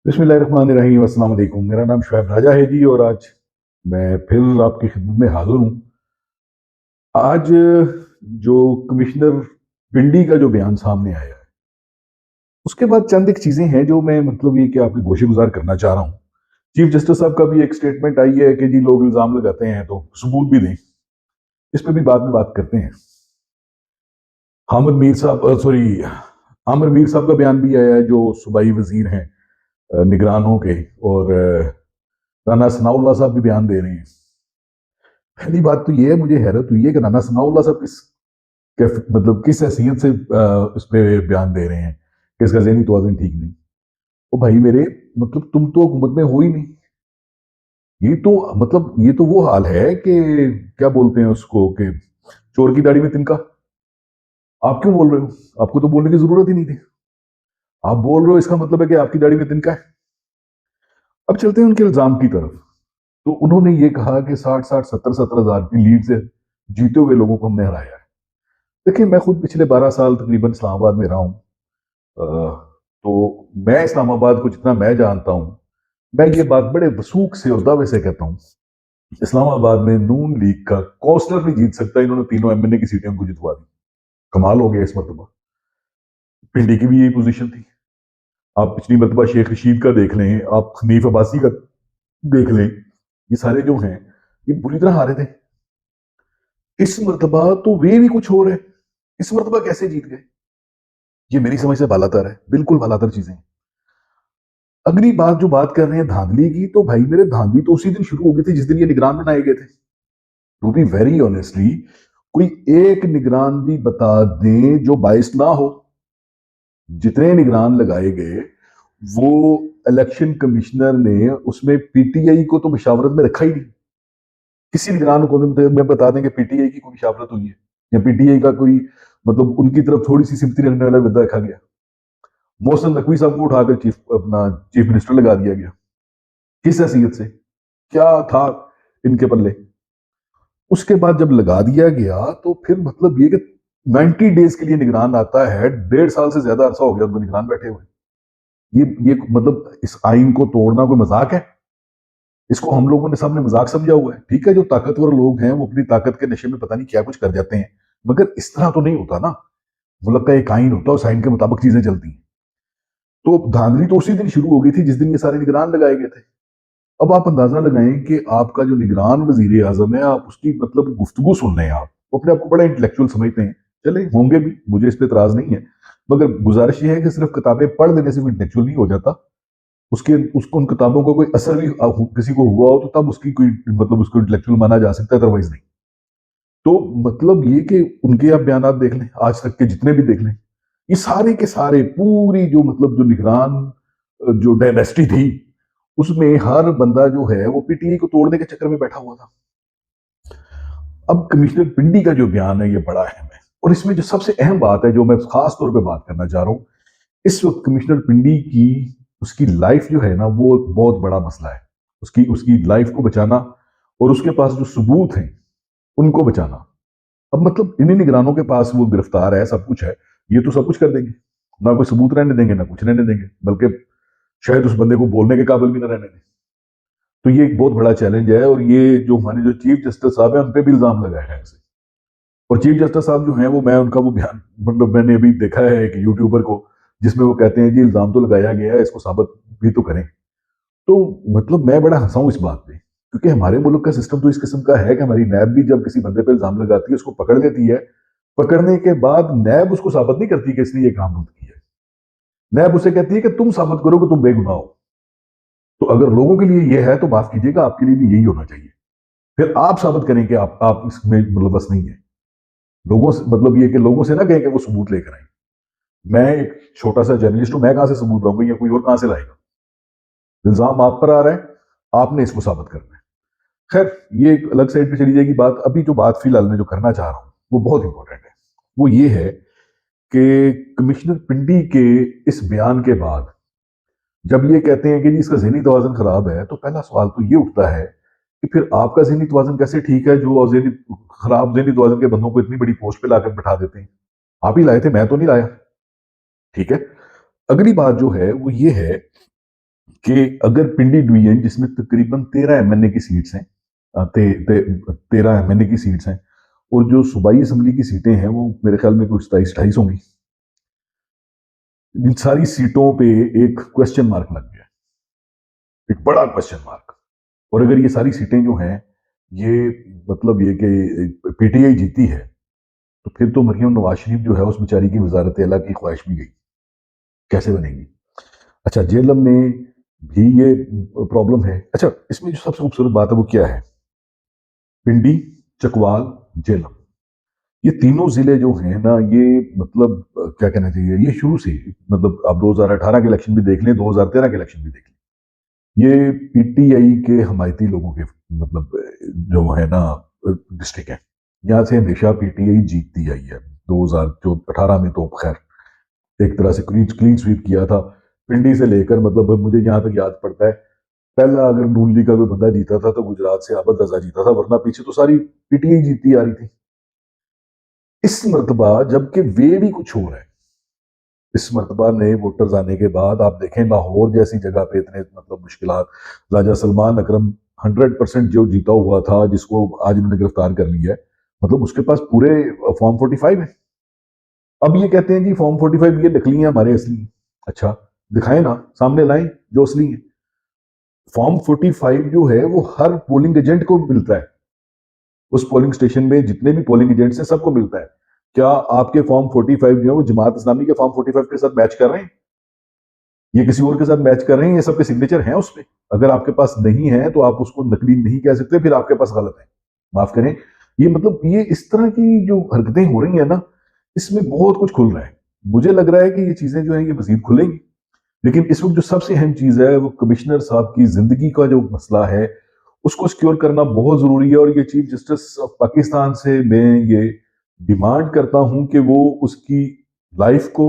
बिस्मिल्लाहिर्रहमानिर्रहीम। अस्सलाम वालेकुम। मेरा नाम शुएब राजा है जी, और आज मैं फिर आपकी खिदमत में हाजिर हूँ। आज जो कमिश्नर पिंडी का जो बयान सामने आया है, उसके बाद चंद एक चीजें हैं जो मैं ये कि आपकी गोशे गुजार करना चाह रहा हूँ। चीफ जस्टिस साहब का भी एक स्टेटमेंट आई है कि जी लोग इल्जाम लगाते हैं तो सबूत भी दें। इस पर भी बाद में बात करते हैं। हामिद मीर साहब सॉरी आमिर मीर साहब का बयान भी आया है, जो सूबाई वजीर हैं निगरानों के, और राना सनाउल्लाह साहब भी बयान दे रहे हैं। पहली बात तो ये है, मुझे हैरत हुई है कि राना सनाउल्लाह साहब किस हैसियत से इस पे बयान दे रहे हैं कि इसका ज़हनी तवाज़ुन ठीक नहीं। ओ भाई मेरे, तुम तो हुकूमत में हो ही नहीं। ये तो वो हाल है कि क्या बोलते हैं उसको, कि चोर की दाढ़ी में तिनका। आप क्यों बोल रहे हो? आपको तो बोलने की जरूरत ही नहीं थी। आप बोल रहे हो, इसका मतलब है कि आपकी दाढ़ी में तिनका है। अब चलते हैं उनके इल्जाम की तरफ। तो उन्होंने ये कहा कि 60-60, 70-70 हजार की लीड से जीते हुए लोगों को हमने हराया है। देखिए, मैं खुद पिछले 12 साल तकरीबन इस्लामाबाद में रहा हूँ। तो मैं इस्लामाबाद को जितना मैं जानता हूँ, मैं ये बात बड़े वसूख से और दावे से कहता हूँ, इस्लामाबाद में नून लीग का कौंसलर नहीं जीत सकता। इन्होंने तीनों एमएनए की सीटें उनको जितवा दी। कमाल हो गया इस मरतबा। पिंडी की भी यही पोजीशन थी। आप पिछली मरतबा शेख रशीद का देख लें, आप हनीफ अब्बासी का देख लें, ये सारे जो हैं ये बुरी तरह हारे थे। इस मरतबा तो वे भी कुछ और है। इस मरतबा कैसे जीत गए, ये मेरी समझ से बालातर है, बिल्कुल बालातर चीजें। अगली बात जो बात कर रहे हैं धांधली की, तो भाई मेरे, धांधली तो उसी दिन शुरू हो गई थी जिस दिन ये निगरान बनाए गए थे। टू बी वेरी ऑनेस्टली, कोई एक निगरान भी बता दें जो बाइस ना हो। जितने निगरान लगाए गए, वो इलेक्शन कमिश्नर ने उसमें पीटीआई को तो मशावरत में रखा ही नहीं। किसी निगरान को मैं बता दें कि पीटीआई की कोई मशावरत हुई है, या पीटीआई का कोई उनकी तरफ थोड़ी सी सिम्पति रखने वाला बंदा रखा गया। मोहसिन नकवी साहब को उठाकर चीफ मिनिस्टर लगा दिया गया। किस हैसियत से? क्या था इनके पल्ले? उसके बाद जब लगा दिया गया तो फिर ये कि 90 डेज के लिए निगरान आता है। 1.5 साल से ज्यादा अरसा हो गया उनको निगरान बैठे हुए। ये इस आइन को तोड़ना कोई मजाक है? इसको हम लोगों ने सबने मजाक समझा हुआ है। ठीक है, जो ताकतवर लोग हैं वो अपनी ताकत के नशे में पता नहीं क्या कुछ कर जाते हैं, मगर इस तरह तो नहीं होता ना। मुल्क का एक आइन होता है, उस आइन के मुताबिक चीजें चलती हैं। तो धांधली तो उसी दिन शुरू हो गई थी जिस दिन ये सारे निगरान लगाए गए थे। अब आप अंदाजा लगाएं कि आपका जो निगरान वजीर आजम है, आप उसकी गुफ्तगू सुन रहे हैं। आप वो अपने आप को बड़ा इंटेलेक्चुअल समझते हैं, चले होंगे भी, मुझे इस पर इतराज नहीं है, मगर गुजारिश ये है कि सिर्फ किताबें पढ़ लेने से भी इंटेलेक्चुअल नहीं हो जाता। उसको उन किताबों का कोई असर भी किसी को हुआ हो तो तब उसकी कोई उसको इंटेलेक्चुअल माना जा सकता है, अदरवाइज नहीं। तो ये कि उनके आप बयान देख लें, आज तक के जितने भी देख लें, ये सारे के सारे पूरी जो निगरान जो डायनेस्टी थी, उसमें हर बंदा जो है वो पीटीआई को तोड़ने के चक्कर में बैठा हुआ था। अब कमिश्नर पिंडी का जो बयान है ये बड़ा अहम है, और इसमें जो सबसे अहम बात है जो मैं खास तौर पे बात करना चाह रहा हूं, इस वक्त कमिश्नर पिंडी की उसकी लाइफ जो है ना, वो बहुत बड़ा मसला है। उसकी उसकी लाइफ को बचाना और उसके पास जो सबूत हैं उनको बचाना। अब इन्हीं निगरानों के पास वो गिरफ्तार है, सब कुछ है, ये तो सब कुछ कर देंगे, ना कोई सबूत रहने देंगे ना कुछ रहने देंगे, बल्कि शायद उस बंदे को बोलने के काबिल भी ना रहने दें। तो ये एक बहुत बड़ा चैलेंज है, और ये जो हमारे जो चीफ जस्टिस साहब है उन पर भी इल्जाम लगाया है ऐसे। और चीफ जस्टिस साहब जो हैं वो, मैं उनका वो बयान मैंने अभी देखा है एक यूट्यूबर को, जिसमें वो कहते हैं जी इल्जाम तो लगाया गया है, इसको साबित भी तो करें। तो मैं बड़ा हंसा हूं इस बात पे, क्योंकि हमारे मुल्क का सिस्टम तो इस किस्म का है कि हमारी नैब भी जब किसी बंदे पे इल्जाम लगाती है उसको पकड़ लेती है। पकड़ने के बाद नैब उसको साबित नहीं करती कि इसने ये काम नहीं किया है। नैब उसे कहती है कि तुम साबित करो कि तुम बेगुनाह हो। तो अगर लोगों के लिए ये है तो माफ कीजिएगा, आपके लिए भी यही होना चाहिए। फिर आप साबित करें कि आप इसमें बस नहीं है। लोगों से ये कि लोगों से ना कहें कि वो सबूत लेकर आए। मैं एक छोटा सा जर्नलिस्ट हूं, मैं कहां से सबूत लाऊंगा, या कोई और कहां से लाएगा? इल्जाम आप पर आ रहा है, आपने इसको साबित करना है। खैर, ये एक अलग साइड पे चली जाएगी बात। अभी जो बात फिलहाल मैं जो करना चाह रहा हूं वो बहुत इंपॉर्टेंट है। वो ये है कि कमिश्नर पिंडी के इस बयान के बाद जब ये कहते हैं कि जी इसका ज़हनी तवाज़ुन खराब है, तो पहला सवाल तो ये उठता है कि फिर आपका ज़हनी तवाज़ुन कैसे ठीक है, जो खराब ज़हनी तवाज़ुन के बंदों को इतनी बड़ी पोस्ट पे लाकर बैठा देते हैं? आप ही लाए थे, मैं तो नहीं लाया। ठीक है। अगली बात जो है वो ये है کہ اگر پنڈی ڈویژن جس میں تقریباً 13 MNA کی سیٹس ہیں 13 MNA کی سیٹس ہیں اور جو صوبائی اسمبلی کی سیٹیں ہیں وہ میرے خیال میں کچھ 27-28 ہوں گی، ان ساری سیٹوں پہ ایک کوشچن مارک لگ گیا، ایک بڑا کوشچن مارک۔ اور اگر یہ ساری سیٹیں جو ہیں یہ مطلب یہ کہ پی ٹی آئی جیتی ہے تو پھر تو مریم نواز شریف جو ہے اس بیچاری کی وزارت اعلیٰ کی خواہش بھی گئی، کیسے بنے گی؟ اچھا جیلم میں بھی یہ پرابلم ہے۔ اچھا اس میں جو سب سے خوبصورت بات ہے وہ کیا ہے؟ پنڈی، چکوال، جیلم، یہ تینوں ضلع جو ہیں نا یہ مطلب کیا کہنا چاہیے، یہ شروع سے مطلب آپ 2018 کے الیکشن بھی دیکھ لیں، 2013 کے الیکشن بھی دیکھ لیں، یہ پی ٹی آئی کے حمایتی لوگوں کے مطلب جو ہے نا ڈسٹرکٹ ہے، یہاں سے ہمیشہ پی ٹی آئی جیتتی آئی ہے۔ 2018 میں تو خیر ایک طرح سے کلین سویپ کیا تھا پنڈی سے لے کر، مطلب مجھے یہاں تک یاد پڑتا ہے پہلا اگر نون لیگ کا کوئی بندہ جیتا تھا تو گجرات سے عابد رضا جیتا تھا، ورنہ پیچھے تو ساری پی ٹی آئی جیتتی آ رہی تھی۔ اس مرتبہ جبکہ وے بھی کچھ ہو رہا ہے، اس مرتبہ نئے ووٹرز آنے کے بعد آپ دیکھیں لاہور جیسی جگہ پہ اتنے مطلب مشکلات، راجہ سلمان اکرم 100% جو جیتا ہوا تھا جس کو آج انہوں نے گرفتار کر لیا ہے، مطلب اس کے پاس پورے فارم 45 ہے۔ اب یہ کہتے ہیں جی فارم 45 یہ نکلی ہیں ہمارے اصلی ہیں۔ اچھا دکھائیں نا، سامنے لائیں جو اصلی ہیں۔ فارم 45 جو ہے وہ ہر پولنگ ایجنٹ کو ملتا ہے، اس پولنگ سٹیشن میں جتنے بھی پولنگ ایجنٹس ہیں سب کو ملتا ہے۔ کیا آپ کے فارم 45 جو ہے وہ جماعت اسلامی کے فارم 45 کے ساتھ میچ کر رہے ہیں؟ یہ کسی اور کے ساتھ میچ کر رہے ہیں؟ یہ سب کے سگنیچر ہیں اس پہ؟ اگر آپ کے پاس نہیں ہے تو آپ اس کو نقلی نہیں کہہ سکتے، پھر آپ کے پاس غلط ہے، معاف کریں۔ یہ مطلب یہ اس طرح کی جو حرکتیں ہو رہی ہیں نا اس میں بہت کچھ کھل رہا ہے۔ مجھے لگ رہا ہے کہ یہ چیزیں جو ہیں یہ مزید کھلیں گی، لیکن اس وقت جو سب سے اہم چیز ہے وہ کمشنر صاحب کی زندگی کا جو مسئلہ ہے اس کو سیکیور کرنا بہت ضروری ہے۔ اور یہ چیف جسٹس آف پاکستان سے میں یہ ڈیمانڈ کرتا ہوں کہ وہ اس کی لائف کو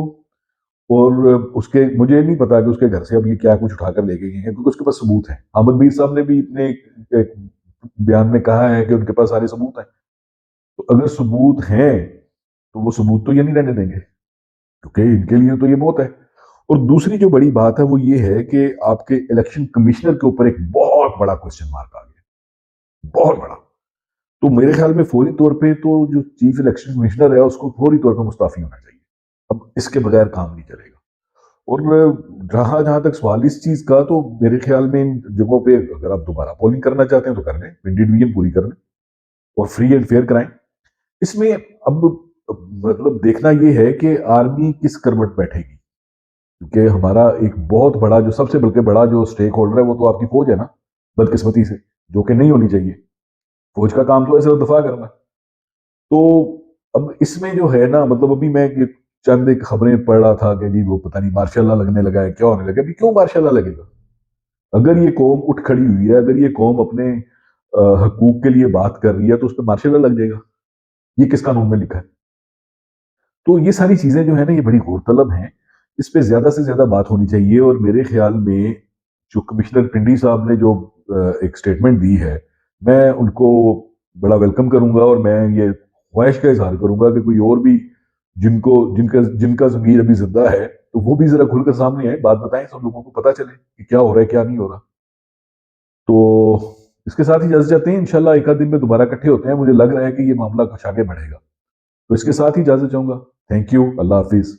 اور اس کے، مجھے نہیں پتا کہ اس کے گھر سے اب یہ کیا کچھ اٹھا کر لے کے گئے ہیں کیونکہ اس کے پاس ثبوت ہے۔ احمد میر صاحب نے بھی اپنے ایک بیان میں کہا ہے کہ ان کے پاس سارے ثبوت ہیں، تو اگر ثبوت ہیں تو وہ ثبوت تو یہ نہیں رہنے دیں گے کیونکہ ان کے لیے تو یہ بہت ہے۔ اور دوسری جو بڑی بات ہے وہ یہ ہے کہ آپ کے الیکشن کمشنر کے اوپر ایک بہت بڑا کوسچن مارک آ گیا، بہت بڑا۔ تو میرے خیال میں فوری طور پہ تو جو چیف الیکشن کمشنر ہے اس کو فوری طور پہ مستعفی ہونا چاہیے، اب اس کے بغیر کام نہیں چلے گا۔ اور جہاں تک سوال اس چیز کا، تو میرے خیال میں ان جگہوں پہ اگر آپ دوبارہ پولنگ کرنا چاہتے ہیں تو کر لیں، پنڈی ڈویژن پوری کر لیں اور فری اینڈ فیئر کرائیں۔ اس میں اب مطلب دیکھنا یہ ہے کہ آرمی کس کروٹ بیٹھے گی، کیونکہ ہمارا ایک بہت بڑا جو سب سے بلکہ بڑا جو سٹیک ہولڈر ہے وہ تو آپ کی فوج ہے نا، بدقسمتی سے، جو کہ نہیں ہونی چاہیے۔ فوج کا کام تو ہے صرف دفاع کرنا۔ تو اب اس میں جو ہے نا مطلب ابھی میں چند ایک خبریں پڑھ رہا تھا کہ جی وہ پتہ نہیں مارشاء اللہ لگنے لگا ہے، کیا ہونے لگا؟ ابھی کیوں مارشاء اللہ لگے گا؟ اگر یہ قوم اٹھ کھڑی ہوئی ہے، اگر یہ قوم اپنے حقوق کے لیے بات کر رہی ہے تو اس پہ مارشاء اللہ لگ جائے گا؟ یہ کس قانون میں لکھا ہے؟ تو یہ ساری چیزیں جو ہے نا یہ بڑی غور طلب ہیں، اس پہ زیادہ سے زیادہ بات ہونی چاہیے۔ اور میرے خیال میں جو کمشنر پنڈی صاحب نے جو ایک سٹیٹمنٹ دی ہے میں ان کو بڑا ویلکم کروں گا، اور میں یہ خواہش کا اظہار کروں گا کہ کوئی اور بھی جن کا ضمیر ابھی زندہ ہے تو وہ بھی ذرا کھل کر سامنے آئے، بات بتائیں، سب لوگوں کو پتہ چلے کہ کیا ہو رہا ہے کیا نہیں ہو رہا۔ تو اس کے ساتھ ہی اجازت چاہتے ہیں، انشاءاللہ ایک آدھ دن میں دوبارہ اکٹھے ہوتے ہیں، مجھے لگ رہا ہے کہ یہ معاملہ کچھ آگے بڑھے گا، تو اس کے ساتھ ہی اجازت چاہوں گا۔ تھینک یو، اللہ حافظ۔